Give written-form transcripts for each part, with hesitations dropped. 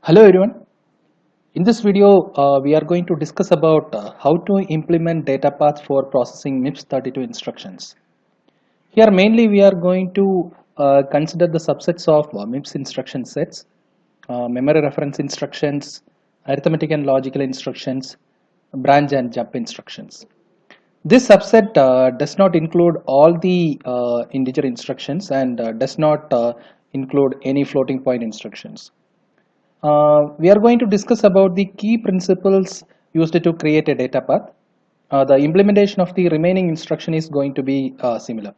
Hello everyone. In this video, we are going to discuss about how to implement data paths for processing MIPS32 instructions. Here mainly we are going to consider the subsets of MIPS instruction sets, memory reference instructions, arithmetic and logical instructions, branch and jump instructions. This subset does not include all the integer instructions and does not include any floating point instructions. We are going to discuss about the key principles used to create a data path. The implementation of the remaining instruction is going to be similar.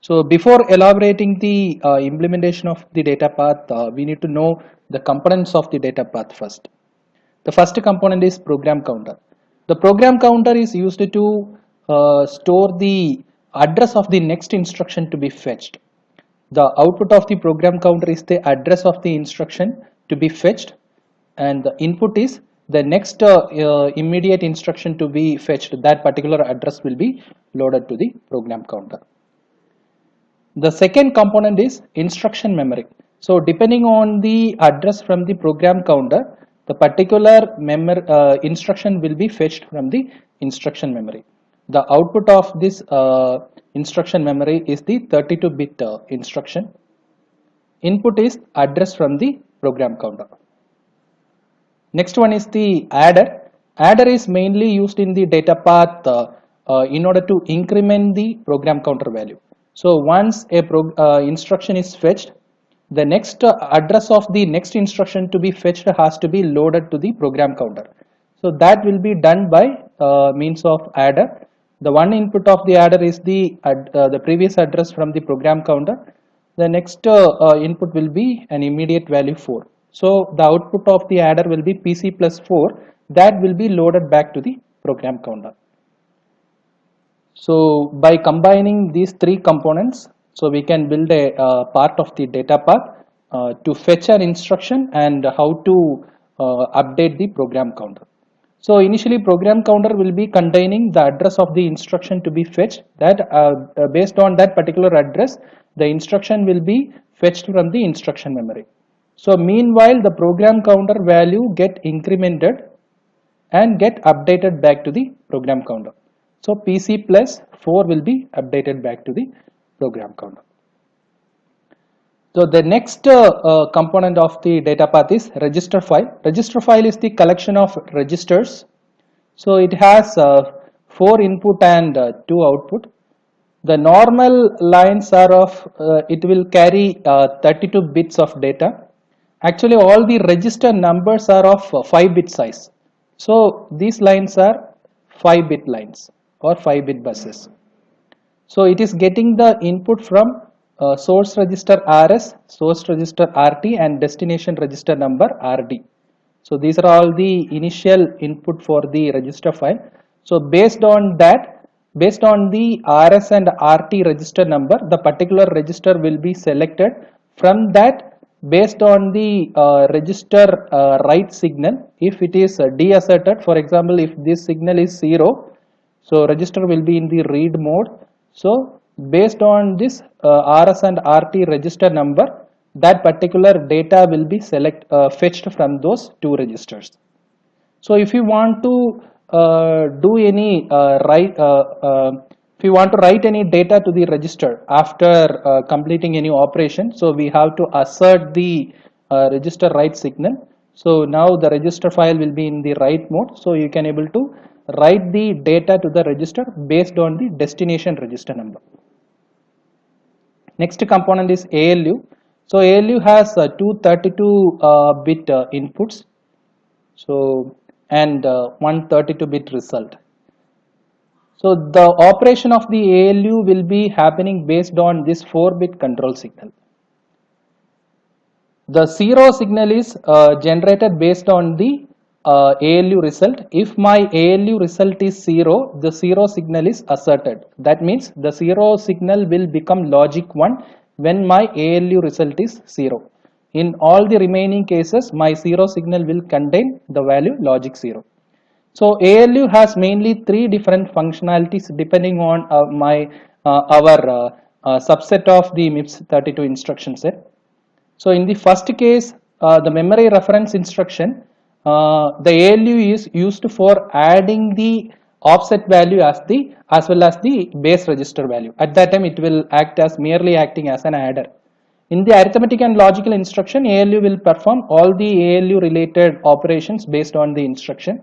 So before elaborating the implementation of the data path, we need to know the components of the data path first. The first component is program counter. The program counter is used to store the address of the next instruction to be fetched. The output of the program counter is the address of the instruction to be fetched, and the input is the next immediate instruction to be fetched. That particular address will be loaded to the program counter. The second component is instruction memory. So depending on the address from the program counter, the particular instruction will be fetched from the instruction memory. The output of this instruction memory is the 32-bit instruction. Input is address from the program counter. Next one is the adder. Adder is mainly used in the data path in order to increment the program counter value. So once a instruction is fetched, the next address of the next instruction to be fetched has to be loaded to the program counter. So that will be done by means of adder. The one input of the adder is the previous address from the program counter. The next input will be an immediate value 4. So the output of the adder will be PC plus 4, that will be loaded back to the program counter. So by combining these three components, so we can build a part of the data path to fetch an instruction and how to update the program counter. So initially program counter will be containing the address of the instruction to be fetched, that based on that particular address the instruction will be fetched from the instruction memory. So meanwhile the program counter value get incremented and get updated back to the program counter. So PC plus 4 will be updated back to the program counter. So the next component of the data path is register file. Register file is the collection of registers. So it has 4 input and 2 output. The normal lines are of, it will carry 32 bits of data. Actually all the register numbers are of 5-bit size. So these lines are 5-bit lines or 5-bit buses. So it is getting the input from source register RS, source register RT and destination register number RD. So these are all the initial input for the register file. So based on that, based on the RS and RT register number, the particular register will be selected. From that, based on the register write signal, if it is deasserted, for example, if this signal is 0, so register will be in the read mode. So based on this RS and RT register number, that particular data will be fetched from those two registers. So if you want to do any if you want to write any data to the register after completing any operation, so we have to assert the register write signal. So now the register file will be in the write mode, so you can able to write the data to the register based on the destination register number. Next component is ALU. So ALU has two 32-bit inputs, so and one 32-bit result. So the operation of the ALU will be happening based on this 4-bit control signal. The 0 signal is generated based on the ALU result. If my ALU result is 0, the 0 signal is asserted. That means the 0 signal will become logic 1 when my ALU result is 0. In all the remaining cases, my 0 signal will contain the value logic 0. So ALU has mainly 3 different functionalities depending on our subset of the MIPS 32 instruction set. So in the first case, the memory reference instruction, the ALU is used for adding the offset value as well as the base register value. At that time, it will act as merely acting as an adder. In the arithmetic and logical instruction, ALU will perform all the ALU related operations based on the instruction.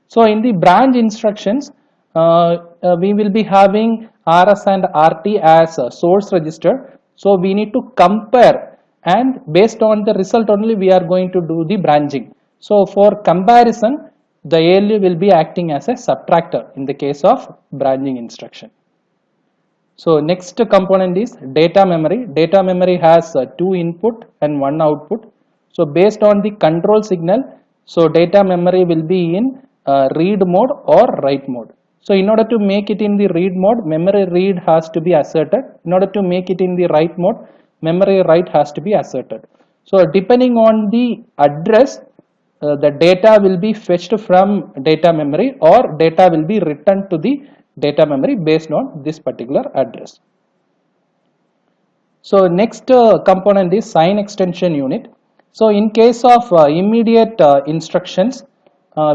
So in the branch instructions, we will be having RS and RT as a source register. So we need to compare, and based on the result only we are going to do the branching. So for comparison, the ALU will be acting as a subtractor in the case of branching instruction. So next component is data memory. Data memory has two input and one output. So based on the control signal, so data memory will be in read mode or write mode. So in order to make it in the read mode, memory read has to be asserted. In order to make it in the write mode, memory write has to be asserted. So depending on the address, the data will be fetched from data memory or data will be returned to the data memory based on this particular address. So next component is sign extension unit. So in case of immediate instructions,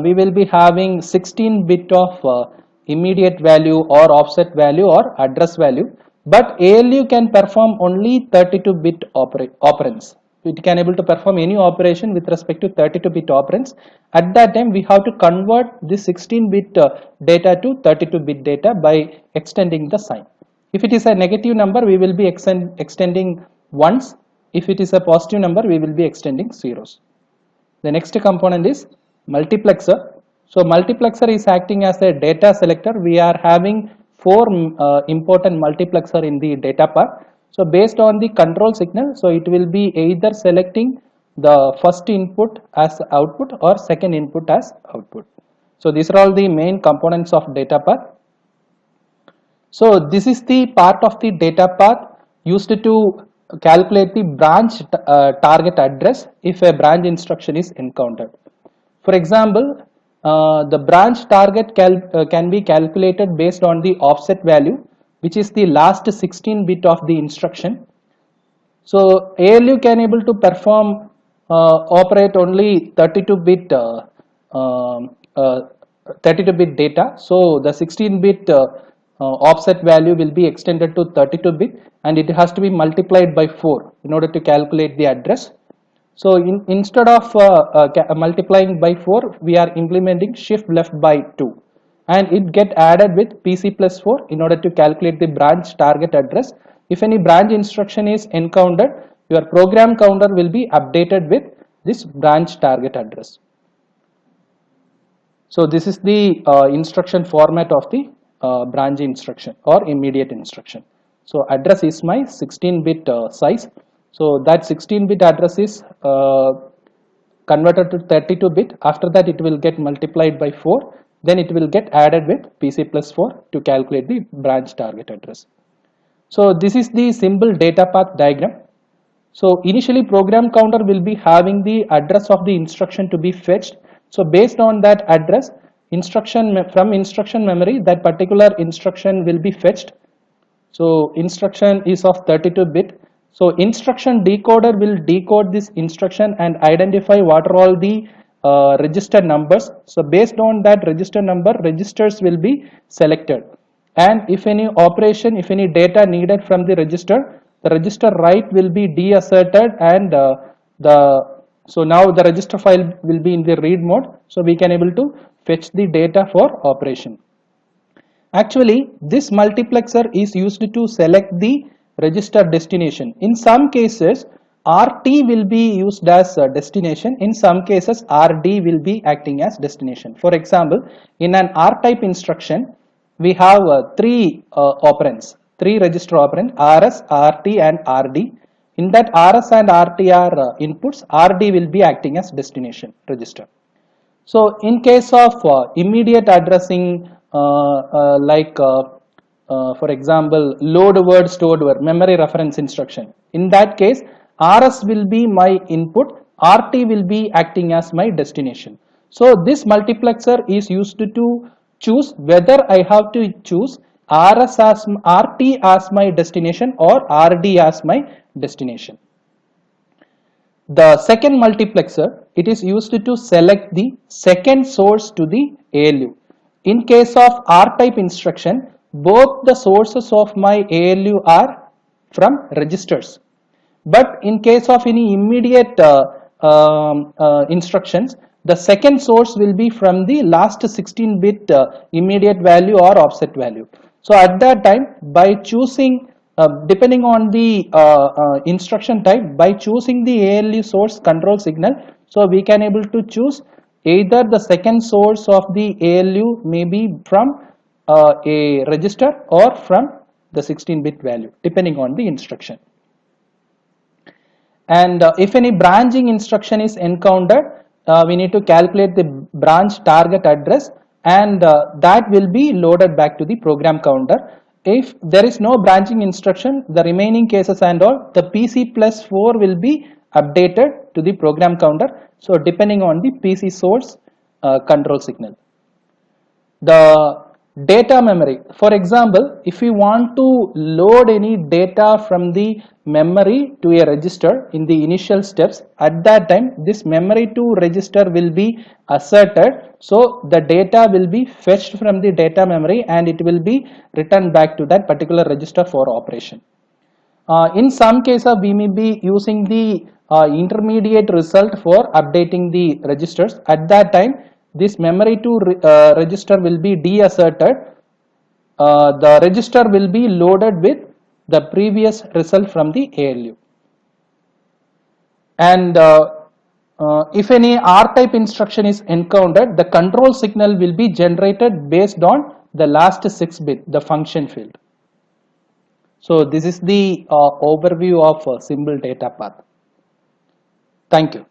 we will be having 16 bit of immediate value or offset value or address value, but ALU can perform only 32 bit operands. It can able to perform any operation with respect to 32 bit operands. At that time, we have to convert this 16 bit data to 32 bit data by extending the sign. If it is a negative number, we will be extending ones. If it is a positive number, we will be extending zeros. The next component is multiplexer. So multiplexer is acting as a data selector. We are having four important multiplexer in the data path. So based on the control signal, so it will be either selecting the first input as output or second input as output. So these are all the main components of data path. So this is the part of the data path used to calculate the branch target address if a branch instruction is encountered. For example, the branch target can be calculated based on the offset value, which is the last 16 bit of the instruction. So ALU can able to perform operate only 32 bit 32 bit data. So the 16 bit offset value will be extended to 32 bit, and it has to be multiplied by 4 in order to calculate the address. So instead of multiplying by 4, we are implementing shift left by 2, and it get added with PC plus 4 in order to calculate the branch target address. If any branch instruction is encountered, your program counter will be updated with this branch target address. So this is the instruction format of the branch instruction or immediate instruction. So address is my 16-bit size. So that 16-bit address is converted to 32-bit. After that, it will get multiplied by 4. Then it will get added with PC plus 4 to calculate the branch target address. So this is the simple data path diagram. So initially, program counter will be having the address of the instruction to be fetched. So based on that address, from instruction memory, that particular instruction will be fetched. So instruction is of 32 bit. So instruction decoder will decode this instruction and identify what are all the register numbers. So based on that register number, registers will be selected. And if any operation, if any data needed from the register write will be deasserted, and so now the register file will be in the read mode. So we can able to fetch the data for operation. Actually, this multiplexer is used to select the register destination. In some cases, RT will be used as a destination. In some cases, RD will be acting as destination. For example, in an R-type instruction, we have three operands, three register operands, RS, RT and RD. In that RS and RT are inputs, RD will be acting as destination register. So in case of immediate addressing, for example, load word, stored word, memory reference instruction. In that case, RS will be my input, RT will be acting as my destination. So this multiplexer is used to choose whether I have to choose RT as my destination or RD as my destination. The second multiplexer, it is used to select the second source to the ALU. In case of R-type instruction, both the sources of my ALU are from registers. But in case of any immediate instructions, the second source will be from the last 16-bit immediate value or offset value. So at that time, by choosing depending on the instruction type, by choosing the ALU source control signal, so we can able to choose either the second source of the ALU may be from a register or from the 16-bit value depending on the instruction. And if any branching instruction is encountered, we need to calculate the branch target address, and that will be loaded back to the program counter. If there is no branching instruction, the remaining cases and all, the PC plus 4 will be updated to the program counter. So depending on the PC source control signal. The data memory, for example, if we want to load any data from the memory to a register in the initial steps, at that time this memory to register will be asserted, so the data will be fetched from the data memory and it will be returned back to that particular register for operation. In some cases we may be using the intermediate result for updating the registers. At that time this memory to register will be deasserted. The register will be loaded with the previous result from the ALU. And if any R-type instruction is encountered, the control signal will be generated based on the last 6 bit, the function field. So this is the overview of symbol data path. Thank you.